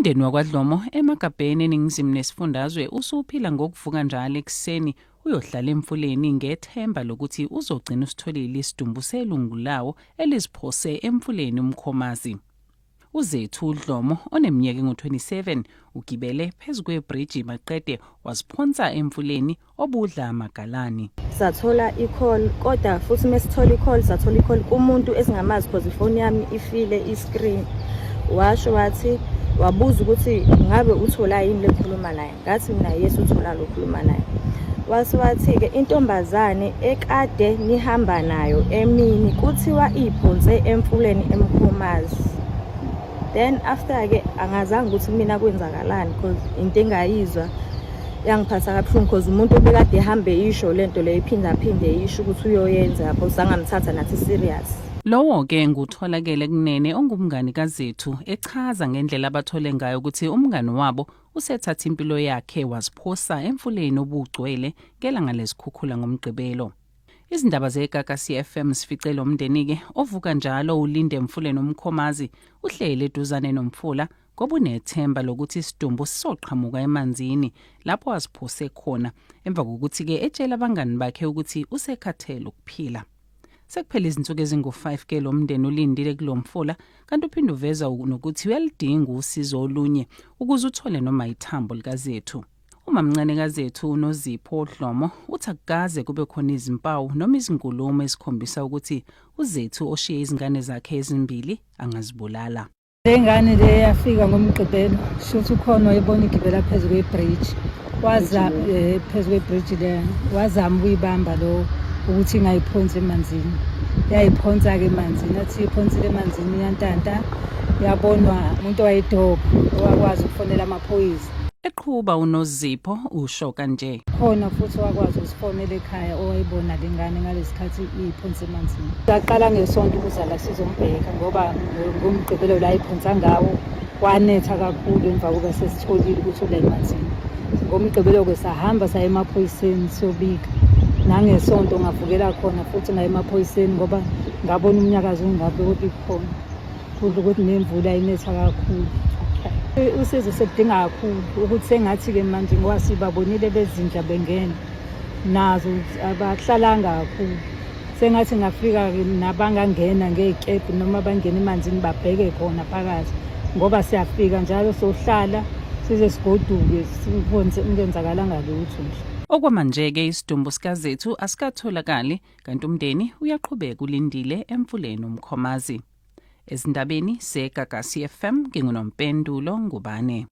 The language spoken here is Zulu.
Umndeni wakwaDlomo eMagabheni eningizimu nesifundazwe usuphila ngokuvuka njalo ekuseni uyohlala emfuleni ngethemba lokuthi uzogcina usitholile isidumbu selungu lawo eliziphose emfuleni uMkhomazi. UZethu Dlomo oneminyaka engu-27 ugibele phezu kwebridge maqede waziphonsa emfuleni obudla amagalani. Sathola i-call kodwa futhi mesithola i-call sathola i-call kumuntu esingamazi because ifoni yami ifile i-screen. Washo wathi wabuza ukuthi ngabe uthola yini lekhuluma naye. Ngathi mina yes uthola lokhuluma naye. Wathi-ke intombazane ekade nihamba nayo emini kuthiwa iphonse emfuleni eMkhomazi. Then after-ke angazange ukuthi mina kwenzakalani because into engayizwa yangiphatha kabuhlungu because umuntu obekade ehambe isho lento le iphindaphinde isho ukuthi uyoyenza yabo sangamthatha nathi serious. Lowo-ke ngutholakele kunene ongumngani kaZethu echaza ngendlela abathole ngayo ukuthi umngani wabo usethatha impilo yakhe waziphosa emfuleni obugcwele ngelanga lesikhukhula ngomgqibelo. Izindaba zeGagasi FM sificele umndeni-ke ovuka njalo ulinde emfuleni uMkhomazi uhlele eduzane nomfula ngoba unethemba lokuthi isidumbu sizoqhamuka emanzini lapho aziphose khona emva kokuthi-ke etshela abangani bakhe ukuthi usekhathele ukuphila. Sekuphela izinsuku ezingu-5 lo mndeni ulindile kulo mfula kanti uphinde uveza nokuthi uyalidinga usizo olunye ukuze uthole noma ithambo likaZethu. Umamncane kaZethu uNozipho Dlomo uthi akukaze kube khona izimpawu noma izinkulumo ezikhombisa ukuthi uZethu oshiye izingane zakhe ezimbili angazibulala. Le ngane le yafika ngomgqibelo shothi ukhona wayibona igibela phezu kwebridge waza phezu kwebridge le wazama ukuyibamba lo ukuthi ingayiphonsi emanzini. Yayiphonsa-ke emanzini athi iphonsile emanzini yantanta yabonwa umuntu owayedoba owakwazi ukufonela amaphoyisa. Eqhuba uNozipho usho kanje. Khona futhi wakwazi ukusifonela ekhaya owayibona le ngane ngalesikhathi iphonsa emanzini. Yaqala ngesonto ukuzala sizombheka ngoba ngomgqibelo la iphonsa ngawo wanetha kakhulu emva kokuba sesitholile ukuthi ula emanzini. Ngomgqibelo-ke sahamba saya emaphoyiseni siyobika. Nangesonto ngavukela khona futhi ngaye emaphoyiseni ngoba ngabona umnyakazo ungabe ubikhona. Kudla ukuthi nemvula inetha kakhulu. Usizo sebudinga kakhulu ukuthi sengathi-ke manje ngoba sibabonile bezinja bengena nazo abahlalanga kakhulu. Sengathi ngafika-ke nabangangena ngey'kebhe noma bangena emanzini babheke khona phakathi ngoba siyafika njalo sohlala size sigoduke kungenzakalanga lutho nje. Okwamanje-ke isidumbu sikaZethu asikatholakali kanti umndeni uyaqhubeka ulindile emfuleni uMkhomazi. Ezindabeni zeGagasi FM nginguNompendulo Ngubane.